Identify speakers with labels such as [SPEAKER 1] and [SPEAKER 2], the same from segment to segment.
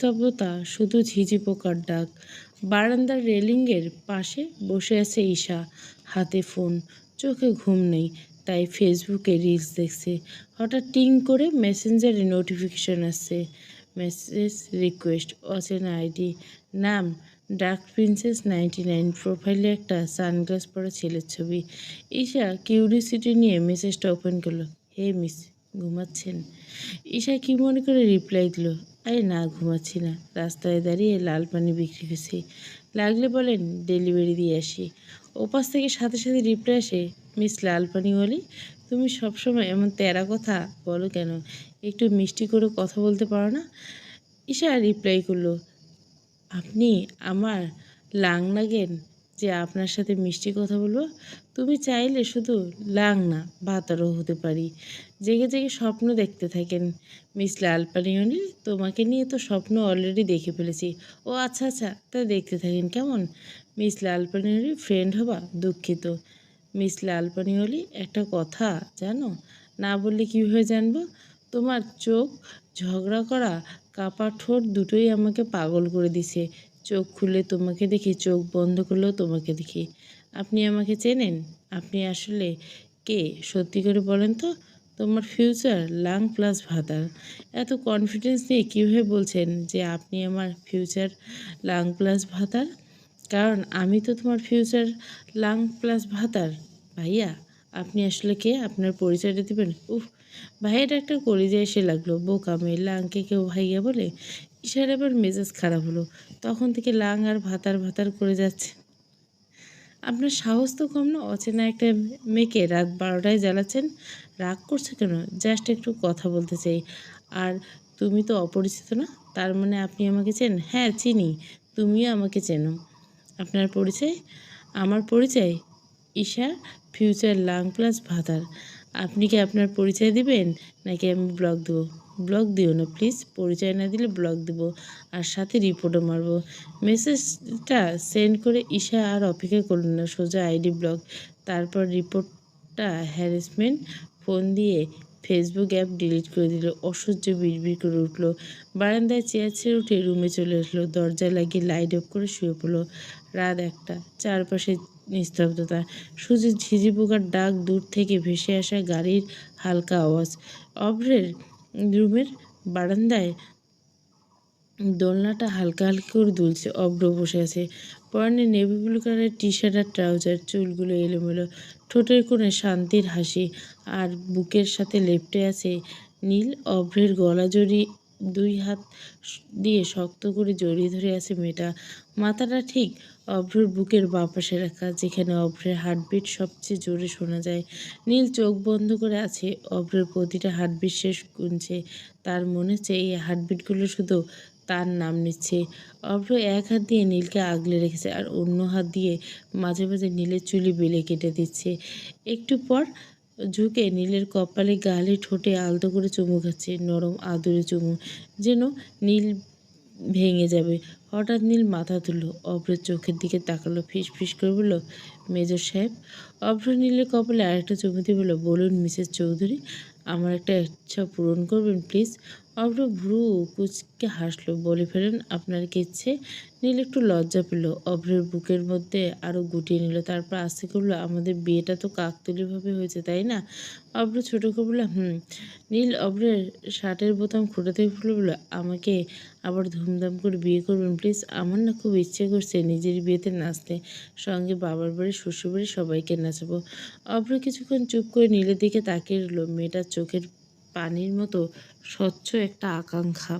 [SPEAKER 1] নিস্তব্ধতা, শুধু ঝিঝি পোকার ডাক। বারান্দার রেলিংয়ের পাশে বসে আছে ঈশা, হাতে ফোন, চোখে ঘুম নেই, তাই ফেসবুকে রিলস দেখছে। হঠাৎ টিং করে মেসেঞ্জারে নোটিফিকেশন আসছে। মেসেজ রিকোয়েস্ট, অচেনা আইডি, নাম ডার্ক প্রিন্সেস 99, প্রোফাইলে একটা সানগ্লাস পরা ছেলের ছবি। ঈশা কিউরিসিটি নিয়ে মেসেজটা ওপেন করলো। হে মিস, ঘুমাচ্ছেন? ঈশা কি মনে করে রিপ্লাই দিল, আরে না, ঘুমাচ্ছি না, রাস্তায় দাঁড়িয়ে লাল পানি বিক্রি করছি, লাগলে বলেন ডেলিভারি দিয়ে আসি। ওপাশ থেকে সাথে সাথে রিপ্লাই আসে, মিস লাল পানিওয়ালি, তুমি সবসময় এমন তেরা কথা বলো কেন? একটু মিষ্টি করে কথা বলতে পারো না? ঈশা রিপ্লাই করলো, আপনি আমার লাং লাগেন যে আপনার সাথে মিষ্টি কথা বলবো? তুমি চাইলে শুধু লাং না, ভাতারও হতে পারি। জেগে জেগে স্বপ্ন দেখতে থাকেন মিস লালপানিয়নি, তোমাকে নিয়ে তো স্বপ্ন অলরেডি দেখে ফেলেছি। ও আচ্ছা আচ্ছা, তা দেখতে থাকেন কেমন? মিস লালপানিয়লি ফ্রেন্ড হবা? দুঃখিত মিস লালপানিয়লি, একটা কথা জানো? না বললে কীভাবে জানবো? তোমার চোখ, ঝগড়া করা, কাপা ঠোঁট দুটোই আমাকে পাগল করে দিছে। চোখ খুলে তোমাকে দেখি, চোখ বন্ধ করলেও তোমাকে দেখি। আপনি আমাকে চেনেন? আপনি আসলে কে সত্যি করে বলেন তো? তোমার ফিউচার লাং প্লাস ভাতার। এত কনফিডেন্স নিয়ে কীভাবে বলছেন যে আপনি আমার ফিউচার লাং প্লাস ভাতার? কারণ আমি তো তোমার ফিউচার লাং প্লাস ভাতার। ভাইয়া, আপনি আসলে কে? আপনার পরিচয়টা দিবেন? উফ, ভাইয়াটা একটা কলিজায় এসে লাগলো। বোকা মেয়ে, লাংকে কেউ ভাইয়া বলে? ঈশার এবার মেজাজ খারাপ হলো। তখন থেকে লাং আর ভাতার ভাতার করে যাচ্ছে। আপনার সাহস তো কম না, অচেনা একটা মেয়েকে রাত 12টায় জ্বালাচ্ছেন। রাগ করছে কেন? জাস্ট একটু কথা বলতে চাই। আর তুমি তো অপরিচিত না, তার মানে আপনি আমাকে চেনেন? হ্যাঁ চিনি, তুমিও আমাকে চেনো। আপনার পরিচয়? আমার পরিচয় ঈশার ফিউচার লাং প্লাস ভাতার। আপনি কি আপনার পরিচয় দিবেন নাকি আমি ব্লক দেবো? ব্লক দিও না প্লিজ, পরিচয় না দিলে ব্লক দেবো, আর সাথে রিপোর্টও মারবো। মেসেজটা সেন্ড করে ঈশা আর অপেক্ষা করল না, সোজা আইডি ব্লক, তারপর রিপোর্টটা হ্যারাসমেন্ট। ফোন দিয়ে ফেসবুক অ্যাপ ডিলিট করে দিল। অসহ্য বিড়বিড় করে উঠল। বারান্দায় চেয়ার ছেড়ে উঠে রুমে চলে আসলো, দরজা লাগিয়ে লাইট অফ করে শুয়ে পড়লো। রাত 1টা, চারপাশে নিস্তব্ধতা, শুধু ঝিঝি পোকার ডাক, দূর থেকে ভেসে আসা গাড়ির হালকা আওয়াজ। অভ্রের রুমের বারান্দায় দোলনাটা হালকা হালকা করে দুলছে। অভ্র বসে আছে, পরনে নেভি ব্লু কালারের টি শার্ট আর ট্রাউজার, চুলগুলো এলোমেলো, ঠোঁটের কোণে শান্তির হাসি, আর বুকের সাথে লেপ্টে আছে নীল। অভ্রের গলা জড়িয়ে দুই হাত দিয়ে শক্ত করে জড়িয়ে ধরে আছে মেয়েটা। মাথাটা ঠিক অভ্রের বুকের বাঁ পাশে রাখা, যেখানে অভ্রের হার্টবিট সবচেয়ে জোরে শোনা যায়। নীল চোখ বন্ধ করে আছে, অভ্রের প্রতিটা হার্টবিট শেষ গুনছে। তার মনে হচ্ছে এই হার্টবিটগুলো শুধু তার নাম নিচ্ছে। অভ্র এক হাত দিয়ে নীলকে আগলে রেখেছে, আর অন্য হাত দিয়ে মাঝে মাঝে নীলের চুলি বেলে কেটে দিচ্ছে। একটু পর ঝুঁকে নীলের কপালে, গালে, ঠোঁটে আলতো করে চুমু খাচ্ছে, নরম আদুরে চুমু, যেন নীল ভেঙে যাবে। হঠাৎ নীল মাথা তুলল, অভ্রের চোখের দিকে তাকালো, ফিস ফিস করে বলল, মেজর সাহেব। অভ্র নীলের কপালে আরেকটা চুমু দিয়ে বলল, বলুন মিসেস চৌধুরী, আমার একটা ইচ্ছা পূরণ করবেন প্লিজ। অভ্র ভ্রু কুচকে হাসলো, বলে ফেলেন, আপনার কি ইচ্ছে? নীল একটু লজ্জা পেল, অভ্রের বুকের মধ্যে আরও গুটিয়ে নিল, তারপর আস্তে করলো, আমাদের বিয়েটা তো কাকতালীয়ভাবে হয়েছে তাই না? অভ্র ছোটো করে বলল, হুম। নীল অভ্রের শার্টের বোতাম খুঁটে থেকে ফুলে বলল, আমাকে আবার ধুমধাম করে বিয়ে করবেন প্লিজ। আমার না খুব ইচ্ছে করছে নিজের বিয়েতে নাচতে, সঙ্গে বাবার বাড়ি, শ্বশুর বাড়ি সবাইকে নাচাবো। অভ্র কিছুক্ষণ চুপ করে নীলের দিকে তাকিয়ে রইল। মেয়েটার চোখের পানির মতো স্বচ্ছ একটা আকাঙ্ক্ষা।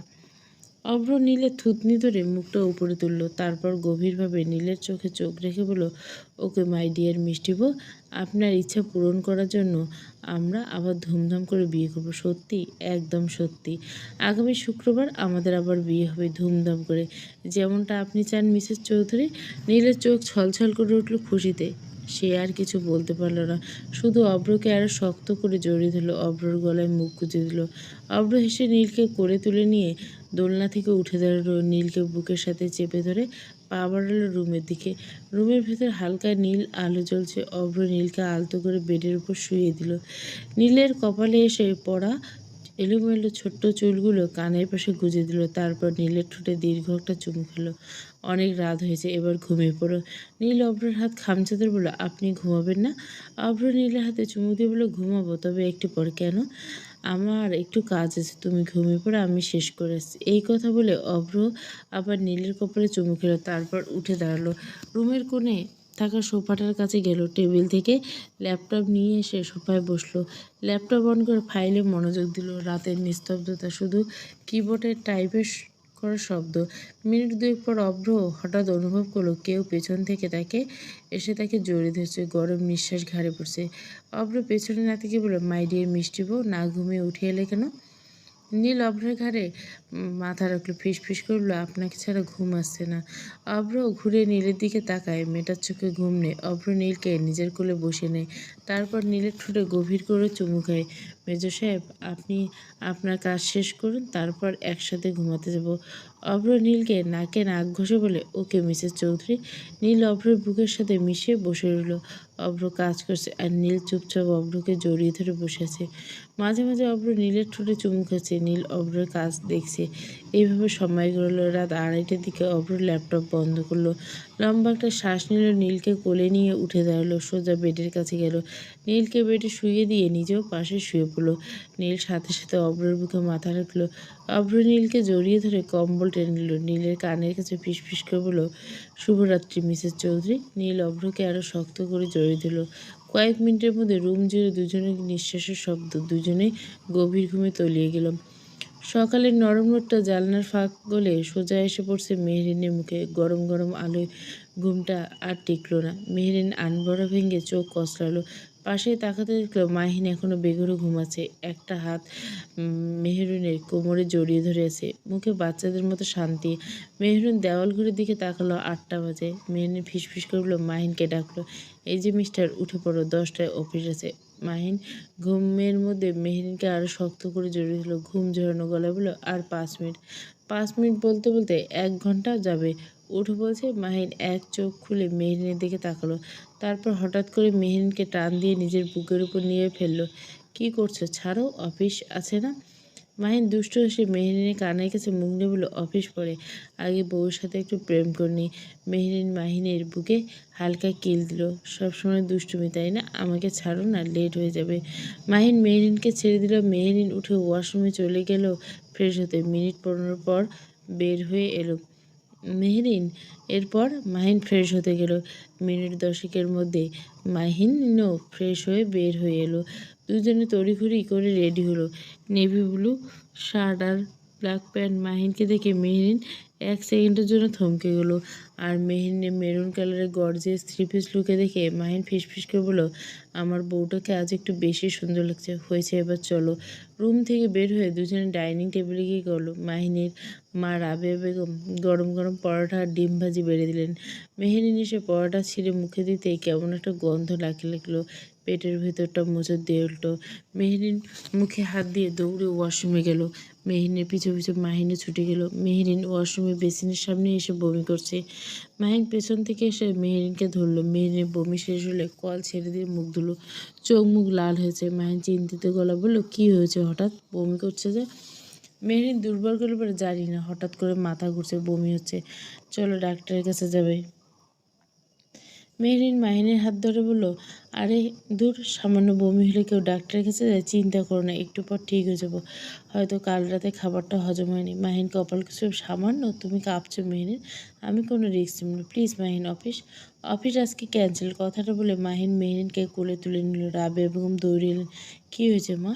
[SPEAKER 1] অভ্র নীলের থুতনি ধরে মুখটা উপরে তুলল, তারপর গভীরভাবে নীলের চোখে চোখ রেখে বলল, ওকে মাই ডিয়ার মিষ্টি বউ, আপনার ইচ্ছা পূরণ করার জন্য আমরা আবার ধুমধাম করে বিয়ে করব। সত্যি? একদম সত্যি। আগামী শুক্রবার আমাদের আবার বিয়ে হবে ধুমধাম করে, যেমনটা আপনি চান মিসেস চৌধুরী। নীলের চোখ ছলছল করে উঠল খুশিতে। সে আর কিছু বলতে পারল না, শুধু অভ্রকে আরও শক্ত করে জড়িয়ে ধরল, অভ্রর গলায় মুখ গুজে দিল। অভ্র হেসে নীলকে কোলে তুলে নিয়ে দোলনা থেকে উঠে দাঁড়ালো, নীলকে বুকের সাথে চেপে ধরে পা বাড়ালো রুমের দিকে। রুমের ভেতর হালকা নীল আলো জ্বলছে। অভ্র নীলকে আলতো করে বেডের উপর শুইয়ে দিল। নীলের কপালে এসে পড়া এলোমেলো ছোট্ট চুলগুলো কানের পাশে গুজে দিল। তারপর নীলের ঠোঁটে দীর্ঘ একটা চুমু খেলো। অনেক রাত হয়েছে, এবার ঘুমিয়ে পড়ো। নীল অভ্রের হাত খামচে ধরে বলল, আপনি ঘুমাবেন না? অভ্র নীলের হাতে চুমু দিয়ে বলল, ঘুমাবো, তবে একটু পর। কেন? আমার একটু কাজ আছে, তুমি ঘুমিয়ে পড়ো, আমি শেষ করে আসছি। এই কথা বলে অভ্র আবার নীলের কপালে চুমু খেলো। তারপর উঠে দাঁড়ালো, রুমের কোণে থাকা সোফাটার কাছে গেল, টেবিল থেকে ল্যাপটপ নিয়ে এসে সোফায় বসলো। ল্যাপটপ অন করে ফাইলে মনোযোগ দিল। রাতের নিস্তব্ধতা, শুধু কিবোর্ডের টাইপের করার শব্দ। মিনিট দুয়েক পর অভ্র হঠাৎ অনুভব করলো কেউ পেছন থেকে তাকে জড়িয়ে ধরছে। গরম নিঃশ্বাস ঘাড়ে পড়ছে। অভ্র পেছনে না থেকে বলল, মাই ডিয়ার মিষ্টি বউ, না ঘুমিয়ে উঠে এলে কেন? নীল অভ্রের ঘাড়ে মাথা রাখলো, ফিসফিস করলো, আপনাকে ছাড়া ঘুম আসছে না। অভ্র ঘুরে নীলের দিকে তাকায়, মেয়েটার চোখে ঘুম নেই। অভ্র নীলকে নিজের কোলে বসে নেয়। তারপর নীলের ঠোঁটে গভীর করে চুমু খায়। মেজো সাহেব, আপনি আপনার কাজ শেষ করুন, তারপর একসাথে ঘুমাতে যাব। অভ্র নীলকে নাকে নাক ঘষে বলে, ওকে মিসেস চৌধুরী। নীল অভ্রের বুকের সাথে মিশে বসে রইল। অভ্র কাজ করছে আর নীল চুপচাপ অভ্রকে জড়িয়ে ধরে বসে আছে। মাঝে মাঝে অভ্র নীলের ঠোঁটে চুমু খাচ্ছে, নীল অভ্রের কাজ দেখছে। এইভাবে সময় গেল। রাত 2:30টার দিকে অভ্র ল্যাপটপ বন্ধ করলো। লম্বা একটা শ্বাস নিল। নীলকে কোলে নিয়ে উঠে দাঁড়ালো, সোজা বেডের কাছে গেল। নীলকে বেডে শুয়ে দিয়ে নিজেও পাশে শুয়ে পড়লো। নীল সাথে সাথে অভ্রের বুকে মাথা রাখলো। অভ্র নীলকে জড়িয়ে ধরে কম্বল টেনে নিল। নীলের কানের কাছে ফিসফিস করে বলল, শুভরাত্রি মিসেস চৌধুরী। নীল অভ্রকে আরো শক্ত করে জড়িয়ে দিল। কয়েক মিনিটের মধ্যে রুম জুড়ে দুজনের নিঃশ্বাসের শব্দ। দুজনেই গভীর ঘুমে তলিয়ে গেল। সকালের নরম রোদটা জানলার ফাঁক গলে সোজা এসে পড়ছে মেহরিনের মুখে। গরম গরম আলোয় ঘুমটা আর টিকল না। মেহরিন আনভরা ভেঙে চোখ কসলালো। পাশে তাকাতে দেখলো মাহিন এখনো বেঘরে ঘুমাচ্ছে। একটা হাত মেহরিনের কোমরে জড়িয়ে ধরে আছে, মুখে বাচ্চাদের মতো শান্তি। মেহরিন দেওয়াল ঘড়ির দিকে তাকালো, 8টা বাজে। মেহরিন ফিসফিস করলো, মাহিনকে ডাকলো, এই যে মিস্টার, উঠে পড়ো, 10টায় অফিস আছে। মাহিন ঘুমের মধ্যে মেহরিনকে আরো শক্ত করে জড়িয়ে দিল। ঘুম ঝরানো গলায় বলল, আর 5 মিনিট। 5 মিনিট বলতে বলতে 1 ঘন্টা যাবে। উঠে বলছে। মাহিন এক চোখ খুলে মেহরিনের দিকে তাকালো। তারপর হঠাৎ করে মেহরিনকে টান দিয়ে নিজের বুকের উপর নিয়ে ফেললো। কি করছো? ছাড়ো, অফিস আছে না? মাহিন দুষ্ট হেসে মেহরিনের কানের কাছে মুখ নিয়ে বলল, অফিস পড়ে, আগে বউয়ের সাথে একটু প্রেম করনি। মেহরিন মাহিনের বুকে হালকা কিল দিল। সবসময় দুষ্টুমি, তাই না? আমাকে ছাড়ো না, লেট হয়ে যাবে। মাহিন মেহরিনকে ছেড়ে দিল। মেহরিন উঠে ওয়াশরুমে চলে গেল ফ্রেশ হতে। মিনিট 15 পর বের হয়ে এলো মেহরিন। এরপর মাহিন ফ্রেশ হতে গেল। মিনিট 10-এর মধ্যে মাহিনও ফ্রেশ হয়ে বের হয়ে এলো। দুজনে তড়িঘড়ি করে রেডি হলো। নেভি ব্লু শার্ট আর ব্ল্যাক প্যান্ট। মাহিনকে দেখে মেহরিন 1 সেকেন্ডের জন্য থমকে গেল। আর মেহরিনের মেরুন কালারের গর্জিয়াস 3 পিস লুকে দেখে মাহিন ফিসফিস করে বলল, আমার বউটাকে আজ একটু বেশি সুন্দর লাগছে। হয়েছে, এবার চলো। রুম থেকে বের হয়ে দুজনে ডাইনিং টেবিলে গিয়ে গেল। মাহিনের মা রাবেয়া বেগম গরম গরম পরোটা আর ডিম ভাজি বেড়ে দিলেন। মেহরিন এসে পরোটা ছিঁড়ে মুখে দিতেই কেমন একটা গন্ধ লাগলো। পেটের ভেতরটা মোচড় দিয়ে উঠল। মেহরিন মুখে হাত দিয়ে দৌড়ে ওয়াশরুমে গেল। মেহরিনের পিছু পিছু মাহিনও ছুটে গেল। মেহরিন ওয়াশরুমে বেসিনের সামনে এসে বমি করছে। মাহিন পেছন থেকে এসে মেহরিনকে ধরলো। মেহরিনের বমি শেষ হলে কল ছেড়ে দিয়ে মুখ ধুলো। চোখ মুখ লাল হয়েছে। মাহিন চিন্তিত গলা বলল, কি হয়েছে, হঠাৎ বমি করছে যে? মেহরিন দুর্বল করে বলে, জানি না, হঠাৎ করে মাথা ঘুরছে, বমি হচ্ছে। চলো, ডাক্তারের কাছে যাবে। মেহরিন মাহিনের হাত ধরে বলল, আরে দূর, সামান্য বমি হলে কেউ ডাক্তারের কাছে যায়? চিন্তা করো না, একটু পর ঠিক হয়ে যাবো। হয়তো কাল রাতে খাবারটা হজম হয়নি। মাহিন কপাল কিছু, সামান্য? তুমি কাঁপছো মেহরিন। আমি কোনো রিস্ক নিব না, প্লিজ মাহিন। অফিস আজকে ক্যান্সেল। কথাটা বলে মাহিন মেহরিনকে কোলে তুলে নিল। রাবেয়া বেগম দৌড়ে এলেন। কী হয়েছে মা?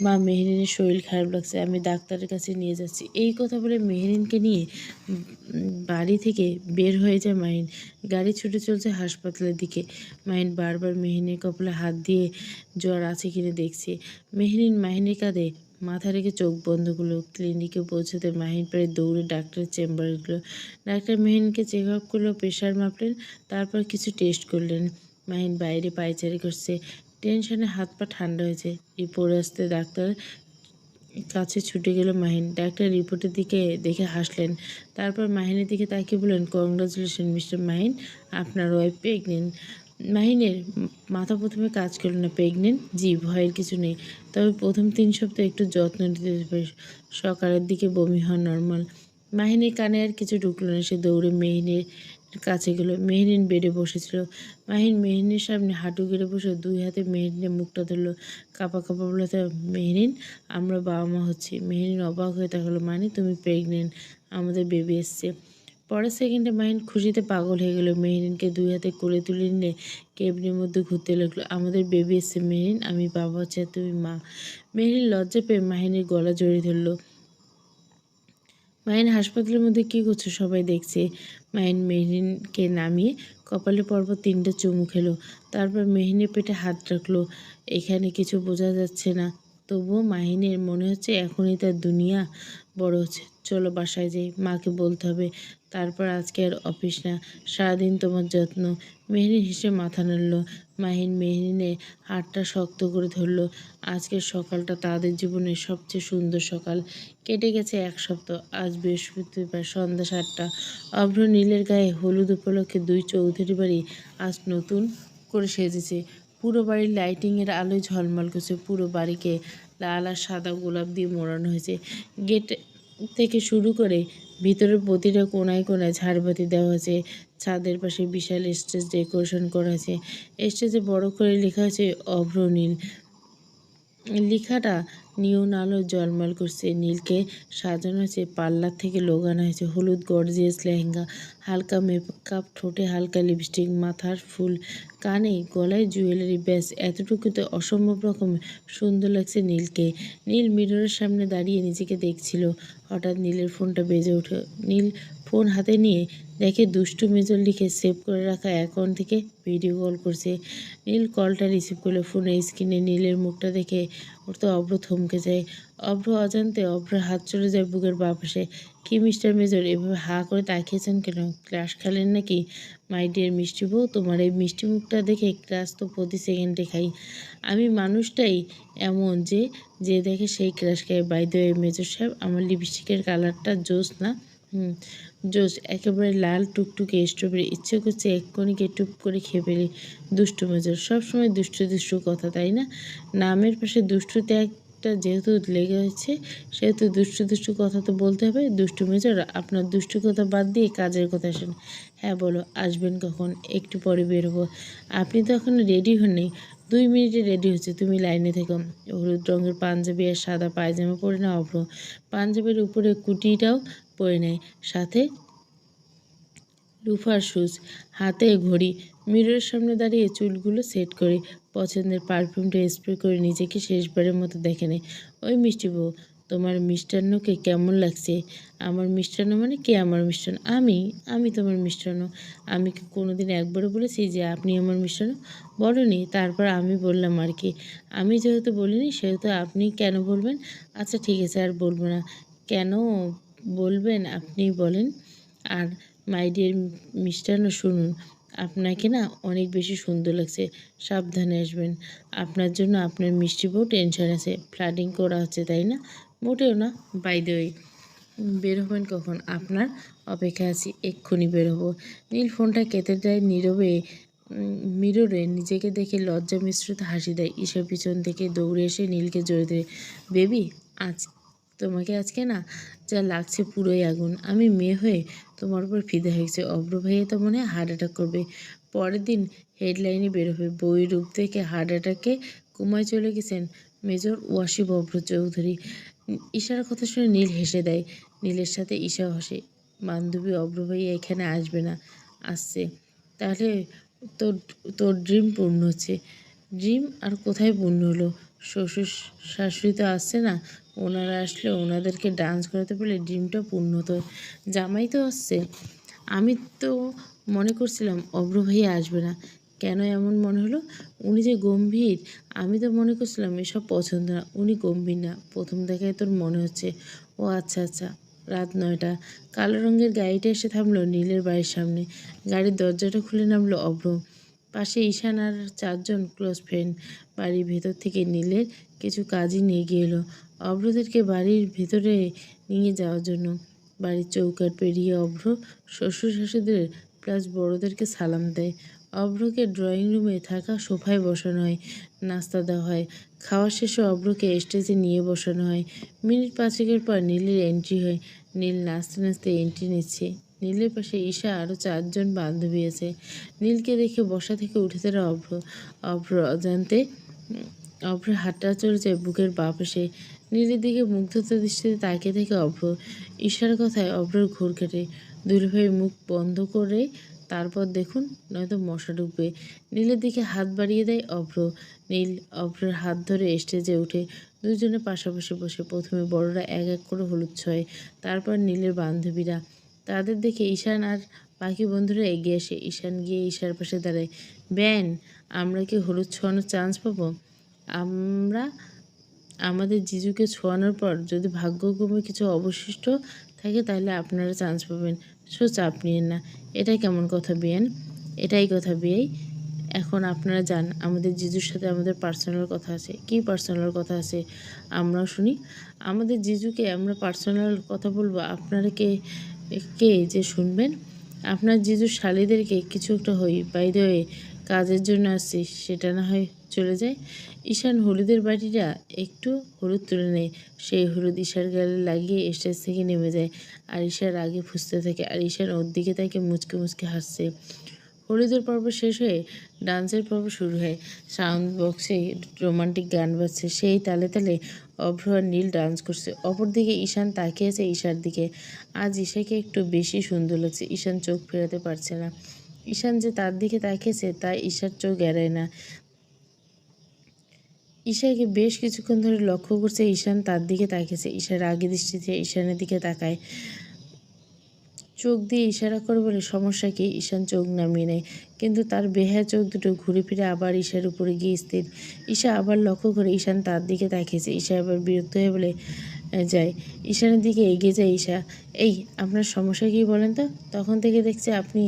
[SPEAKER 1] মা, মেহরিনের শরীর খারাপ লাগছে, আমি ডাক্তারের কাছে নিয়ে যাচ্ছি। এই কথা বলে মেহরিনকে নিয়ে বাড়ি থেকে বের হয়ে যায় মাহিন। গাড়ি ছুটে চলছে হাসপাতালের দিকে। মাহিন বারবার মেহরিনের কপালে হাত দিয়ে জ্বর আছে কিনা দেখছে। মেহরিন মাহিনের কাঁধে মাথা রেখে চোখ বন্ধ করলো। ক্লিনিকে পৌঁছতে মাহিন প্রায় দৌড়ে ডাক্তারের চেম্বারে গেল। ডাক্তার মেহরিনকে চেক আপ করলো, প্রেশার মাপলেন, তারপর কিছু টেস্ট করলেন। মাহিন বাইরে পায়চারি করছে। টেনশনে হাত পা ঠান্ডা হয়েছে। রিপোর্ট আসতে ডাক্তার কাছে ছুটে গেল মাহিন। ডাক্তার রিপোর্টের দিকে দেখে হাসলেন। তারপর মাহিনের দিকে তাকিয়ে বললেন, কংগ্রাচুলেশন মিস্টার মাহিন, আপনার ওয়াইফ প্রেগনেন্ট। মাহিনের মাথা প্রথমে কাজ করলো না। প্রেগনেন্ট? জি, ভয়ের কিছু নেই, তবে প্রথম 3 সপ্তাহ একটু যত্ন নিতে হবে। সকালের দিকে বমি হওয়া নর্মাল। মাহিনের কানে আর কিছু ঢুকলো না। সে দৌড়ে মেহিনের কাছে গেল। মেহরিন বেডে বসেছিল। মাহিন মেহরিনের সামনে হাঁটু গেড়ে বসে 2 হাতে মেহরিনের মুখটা ধরলো। কাঁপা কাঁপা বলে, মেহরিন, আমরা বাবা মা হচ্ছি। মেহরিন অবাক হয়ে তাকালো। মানে তুমি প্রেগনেন্ট? আমাদের বেবি এসছে। পরের সেকেন্ডে মাহিন খুশিতে পাগল হয়ে গেল। মেহরিনকে 2 হাতে কোলে তুলে নিয়ে কেবিনের মধ্যে ঘুরতে লাগলো। আমাদের বেবি এসছে মেহরিন, আমি বাবা হচ্ছে আর তুমি মা। মেহরিন লজ্জা পেয়ে মাহিনের গলা জড়িয়ে ধরলো। মাহিন, হাসপাতালের মধ্যে কী করছো? সবাই দেখছে। মাহিন মেহরিনকে নামিয়ে কপালে পরপর 3টা চুমু খেলো। তারপর মেহরিনের পেটে হাত রাখলো। এখানে কিছু বোঝা যাচ্ছে না, তবুও মাহিনের মনে হচ্ছে এখনই তার দুনিয়া বড় হচ্ছে। চলো বাসায় যাই, মাকে বলতে হবে। তারপর আজকে আর অফিস না, সারাদিন তোমার যত্ন। মেহরিন হেসে মাথা নাড়ল। মাহিন মেহরিনের হাতটা শক্ত করে ধরল। আজকের সকালটা তাদের জীবনের সবচেয়ে সুন্দর সকাল। কেটে গেছে 1 সপ্তাহ। আজ বৃহস্পতিবার সন্ধ্যা 7টা। অভ্র নীলের গায়ে হলুদ উপলক্ষে 2 চৌধুরী বাড়ি আজ নতুন করে সেজেছে। পুরো বাড়ির লাইটিংয়ের আলোয় ঝলমল করছে। পুরো বাড়িকে লাল আর সাদা গোলাপ দিয়ে মোড়ানো হয়েছে। গেট থেকে শুরু করে ভিতরের প্রতিটা কোনায় কোনায় ঝাড়বাতি দেওয়া হয়েছে। ছাদের পাশে বিশাল স্টেজ ডেকোরেশন করা হয়েছে। স্টেজে বড় করে লেখা হয়েছে অভ্র নীল। লেখাটা নিয়ন আলো ঝলমল করছে। নীলকে সাজানো হয়েছে, পার্লার থেকে লোগানো হয়েছে। হলুদ গর্জিয়াস লেহেঙ্গা, হালকা মেকআপ, ঠোঁটে হালকা লিপস্টিক, মাথার ফুল, কানে গলায় জুয়েলারি। ব্যাস এতটুকুতে অসম্ভব রকমের সুন্দর লাগছে নীলকে। নীল মিররের সামনে দাঁড়িয়ে নিজেকে দেখছিল। হঠাৎ নীলের ফোনটা বেজে ওঠে। নীল ফোন হাতে নিয়ে দেখে দুষ্টু মেজর লিখে সেভ করে রাখা অ্যাকাউন্ট থেকে ভিডিও কল করছে। নীল কলটা রিসিভ করলো। ফোনের স্ক্রিনে নীলের মুখটা দেখে ওর তো অভ্র থমকে যায়। অভ্র অজান্তে অভ্রের হাত চলে যায় বুকের বাঁ পাশে। কি মিস্টার মেজর, এভাবে হাঁ করে তাকিয়েছেন কেন? ক্রাশ খেলেন নাকি? মাই ডিয়ার মিষ্টি বউ, তোমার এই মিষ্টি মুখটা দেখে ক্রাশ তো প্রতি সেকেন্ডে খাই। আমি মানুষটাই এমন যে যে দেখে সেই ক্রাশ খায়। বাই দ্য ওয়ে মেজর সাহেব, আমার লিপস্টিকের কালারটা জোস না? জোস, একেবারে লাল টুকটুকে স্ট্রবেরি। ইচ্ছে করছে এক্ষুনিকে টুপ করে খেয়ে ফেলি। দুষ্টু মেজর, সবসময় দুষ্টু দুষ্টু কথা, তাই না? নামের পাশে দুষ্টুতে একটা যেহেতু লেগে হয়েছে, সেহেতু দুষ্টু দুষ্টু কথা তো বলতে হবে। দুষ্টু মেজর, আপনার দুষ্টু কথা বাদ দিয়ে কাজের কথা আসেন। হ্যাঁ বলো, আসবেন কখন? একটু পরে বেরোবো। আপনি তো এখনও রেডি হননি। 2 মিনিটে রেডি হচ্ছে, তুমি লাইনে থেকো। হলুদ রঙের পাঞ্জাবি আর সাদা পায়জামা পরে না অভ্র। পাঞ্জাবির উপরে কুটিটাও পরে নেয়, সাথে লুফার শুজ, হাতে ঘড়ি। মিররের সামনে দাঁড়িয়ে চুলগুলো সেট করে পছন্দের পারফিউমটা স্প্রে করে নিজেকে শেষবারের মতো দেখে নেয়। ওই মিষ্টি বউ, তোমার মিষ্টান্নকে কেমন লাগছে? আমার মিষ্টান্ন মানে? কে আমার মিষ্টান্ন? আমি তোমার মিষ্টান্ন। আমি কি কোনোদিন একবারও বলেছি যে আপনি আমার মিষ্টান্ন? বলনি, তারপর আমি বললাম আর কি। আমি যেহেতু বলিনি সেহেতু আপনি কেন বলবেন? আচ্ছা ঠিক আছে, আর বলবো না। কেন বলবেন আপনি বলেন। আর মাই ডিয়ার মিষ্টান্ন, শুনুন, আপনাকে না অনেক বেশি সুন্দর লাগছে। সাবধানে আসবেন। আপনার জন্য আপনার মিষ্টি বউ টেনশন আছে। ফ্লার্টিং করা হচ্ছে তাই না? মোটেও না। বাই দ্য ওয়ে, বের হবেন কখন? আপনার অপেক্ষায় আছি, এক্ষুনি বের হবো। নীল ফোনটা কেটে দেয়। নীরবে মিররে নিজেকে দেখে লজ্জা মিশ্রিত হাসি দেয়। ঈশা পিছন থেকে দৌড়ে এসে নীলকে জড়িয়ে ধরে, বেবি, আজ তোমাকে আজকে না যা লাগছে পুরোই আগুন। আমি মেয়ে হয়ে তোমার উপর ফিদা হয়েছে। অভ্র ভাইয়া তো মনে হয় হার্ট অ্যাটাক করবে। পরের দিন হেডলাইনে বেরোবে, বই রূপ থেকে হার্ট অ্যাটাকে কোমায় চলে গেছেন মেজর ওয়াসিফ অভ্র চৌধুরী। ঈশার কথা শুনে নীল হেসে দেয়। নীলের সাথে ঈশাও হাসে। বান্ধবী অভ্র ভাইয়া এখানে আসবে না? আসছে। তাহলে তোর তোর ড্রিম পূর্ণ হচ্ছে। ড্রিম আর কোথায় পূর্ণ হলো? শ্বশুর শাশুড়ি তো আসছে না, ওনারা আসলে ওনাদেরকে ডান্স করাতে পারলে ড্রিমটা পূর্ণ হতো। জামাই তো আসছে। আমি তো মনে করছিলাম অভ্র ভাইয়া আসবে না। কেন এমন মনে হলো? উনি যে গম্ভীর, আমি তো মনে করছিলাম এসব পছন্দ না। উনি গম্ভীর না, প্রথম দেখায় তোর মনে হচ্ছে। ও আচ্ছা আচ্ছা। রাত 9টা। কালো রঙের গাড়িটা এসে থামলো নীলের বাড়ির সামনে। গাড়ির দরজাটা খুলে নামলো অভ্র। পাশে ঈশান আর 4জন ক্লোজ ফ্রেন্ড। বাড়ির ভেতর থেকে নীলের কিছু কাজই নিয়ে গিয়ে এলো অভ্রদেরকে বাড়ির ভেতরে নিয়ে যাওয়ার জন্য। বাড়ির চৌকাঠ পেরিয়ে অভ্র শ্বশুর শাশুড়িদের প্লাস বড়োদেরকে সালাম দেয়। অভ্রকে ড্রয়িং রুমে থাকা সোফায় বসানো হয়, নাস্তা দেওয়া হয়। খাওয়া শেষে অভ্রকে স্টেজে নিয়ে বসানো হয়। মিনিট 5 পর নীলের এন্ট্রি হয়। নীল নাচতে নাচতে এন্ট্রি নিচ্ছে। নীলের পাশে ঈশা আরও 4জন বান্ধবী আছে। নীলকে দেখে বসা থেকে উঠে দাঁড়ায় অভ্র। অভ্র অজান্তে অভ্রের হাতটা চলে যায় বুকের বাঁ পাশে। নীলের দিকে মুগ্ধতার দৃষ্টিতে তাকিয়ে থেকে অভ্র। ঈশার কথায় অভ্রের ঘোর কাটে। দুলাভাই মুখ বন্ধ করে তারপর দেখুন, নয়তো মশা ঢুকবে। নীলের দিকে হাত বাড়িয়ে দেয় অভ্র। নীল অভ্রের হাত ধরে স্টেজে উঠে। দুজনে পাশাপাশি বসে। প্রথমে বড়রা এক এক করে হলুদ ছোঁয়, তারপর নীলের বান্ধবীরা। তাদের দেখে ঈশান আর বাকি বন্ধুরা এগিয়ে আসে। ঈশান গিয়ে ঈশার পাশে দাঁড়ায়। ব্যান, আমরা কি হলুদ ছোঁয়ানোর চান্স পাবো? আমরা আমাদের জিজুকে ছোঁয়ানোর পর যদি ভাগ্যক্রমে কিছু অবশিষ্ট থাকে তাহলে আপনারা চান্স পাবেন। সো চাপ নিয়েন না। এটাই কেমন কথা বিয়ান? এটাই কথা বিয়াই। এখন আপনারা যান, আমাদের জিজুর সাথে আমাদের পার্সোনাল কথা আছে। কি পার্সোনাল কথা আছে আমরাও শুনি? আমাদের জিজুকে আমরা পার্সোনাল কথা বলবো, আপনারা কে কে যে শুনবেন? আপনার জিজুর শালীদেরকে কিছু একটা হই, বাই দ্য ওয়ে কাজের জন্য আসছি, সেটা না হয় চলে যায়। ঈশান হলুদের বাটিটা একটু হলুদ তুলে নেয়। সেই হলুদ ঈশার গালে লাগিয়ে স্টেজ থেকে নেমে যায়। আর ঈশার আগে ফুঁসতে থাকে। আর ঈশান ওর দিকে তাকে মুচকে মুচকে হাসছে। হলুদের পর্ব শেষ হয়ে ডান্সের পর্ব শুরু হয়। সাউন্ড বক্সে রোমান্টিক গান বাজছে। সেই তালে তালে অভ্র আর নীল ডান্স করছে। অপরদিকে ঈশান তাকিয়ে আছে ঈশার দিকে। আজ ঈশাকে একটু বেশি সুন্দর লাগছে। ঈশান চোখ ফেরাতে পারছে না। ঈশান যে তার দিকে তাকিয়েছে তা ঈশার চোখ এড়ায় না। ঈশাকে বেশ কিছুক্ষণ ধরে লক্ষ্য করছে। ঈশান তার দিকে তাকিয়েছে। ঈশা রাগী দৃষ্টিতে ঈশানের দিকে তাকায়। চোখ দিয়ে ইশারা করে বলে, সমস্যা কি? ঈশান চোখ নামিয়ে নেয়, কিন্তু তার বেহায়া চোখ দুটো ঘুরে ফিরে আবার ঈশার উপরে গিয়ে স্থির। ঈশা আবার লক্ষ্য করে ঈশান তার দিকে তাকিয়েছে। ঈশা আবার বিরক্ত হয়ে বলে যায়। ঈশানের দিকে এগিয়ে যায় ঈশা। এই, আপনার সমস্যা কী বলেন তো? তখন থেকে দেখছি আপনি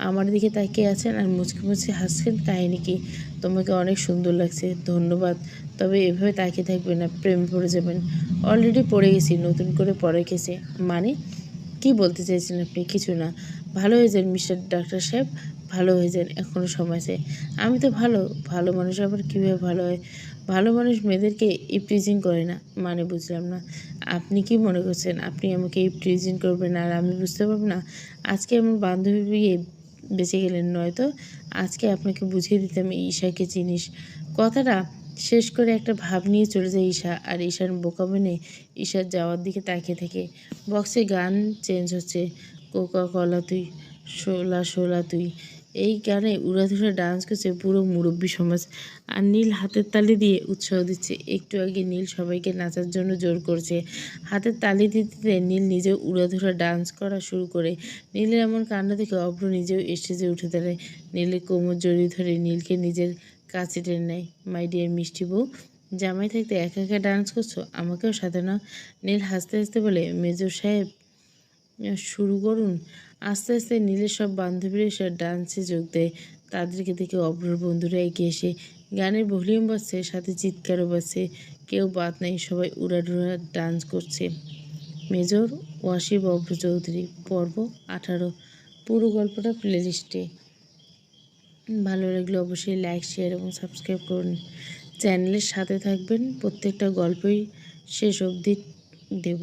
[SPEAKER 1] আমার দিকে তাকিয়ে আছেন আর মুচকি মুচকি হাসছেন। কাহিনী কি? তোমাকে অনেক সুন্দর লাগছে। ধন্যবাদ। তবে এভাবে তাকিয়ে থাকবেন না, প্রেমে পড়ে যাবেন। অলরেডি পড়ে গেছি, নতুন করে পড়ে গেছে মানে? কি বলতে চাইছেন আপনি? কিছু না। ভালো হয়ে যান মিস্টার ডাক্তার সাহেব, ভালো হয়ে যান, এখনও সময় আছে। আমি তো ভালো। ভালো মানুষ আবার কীভাবে ভালো হয়? ভালো মানুষ মেয়েদেরকে ইপটিজিং করে না। মানে বুঝলাম না। আপনি কি মনে করছেন আপনি আমাকে ইপটিজিং করবেন আর আমি বুঝতে পারবো না? আজকে আমার বান্ধবী বিয়ে বেঁচে গেলেন, নয়তো আজকে আপনাকে বুঝিয়ে দিতাম ঈশাকে চিনিস। কথাটা শেষ করে একটা ভাব নিয়ে চলে যায় ঈশা। আর ঈশার বোকা মেনে ঈশার যাওয়ার দিকে তাকিয়ে থাকে। বক্সে গান চেঞ্জ হচ্ছে। কোকা কলা তুই, শোলা শোলা তুই। এই গানে উড়াধুরা ডান্স করছে পুরো মুরব্বী সমাজ। আর নীল হাতের তালি দিয়ে উৎসাহ দিচ্ছে। একটু আগে নীল সবাইকে নাচার জন্য জোর করছে। হাতের তালি দিতে দিতে নীল নিজেও উড়াধুরা ডান্স করা শুরু করে। নীলের এমন কাণ্ড দেখে অভ্র নিজেও স্টেজে উঠে দাঁড়ায়। নীলের কোমর জড়িয়ে ধরে নীলকে নিজের কাছে টেনে নেয়। মাই ডিয়ার মিষ্টি বউ, জামাই থাকতে একা একা ডান্স করছো, আমাকেও সাথে নাও। নীল হাসতে হাসতে বলে, মেজর সাহেব শুরু করুন। আস্তে আস্তে নীলের সব বান্ধবীরা এসে ডান্সে যোগ দেয়। তাদেরকে দেখে অভ্রর বন্ধুরা এগিয়ে এসে গানের ভলিউম বাজছে, সাথে চিৎকারও বাজছে। কেউ বাদ নেই, সবাই উড়াধুরা ডান্স করছে। মেজর ওয়াসিফ অভ্র চৌধুরী, পর্ব 18। পুরো গল্পটা প্লেলিস্টে। ভালো লাগলে অবশ্যই লাইক, শেয়ার এবং সাবস্ক্রাইব করুন। চ্যানেলের সাথে থাকবেন, প্রত্যেকটা গল্পই শেষ অবধি দেব।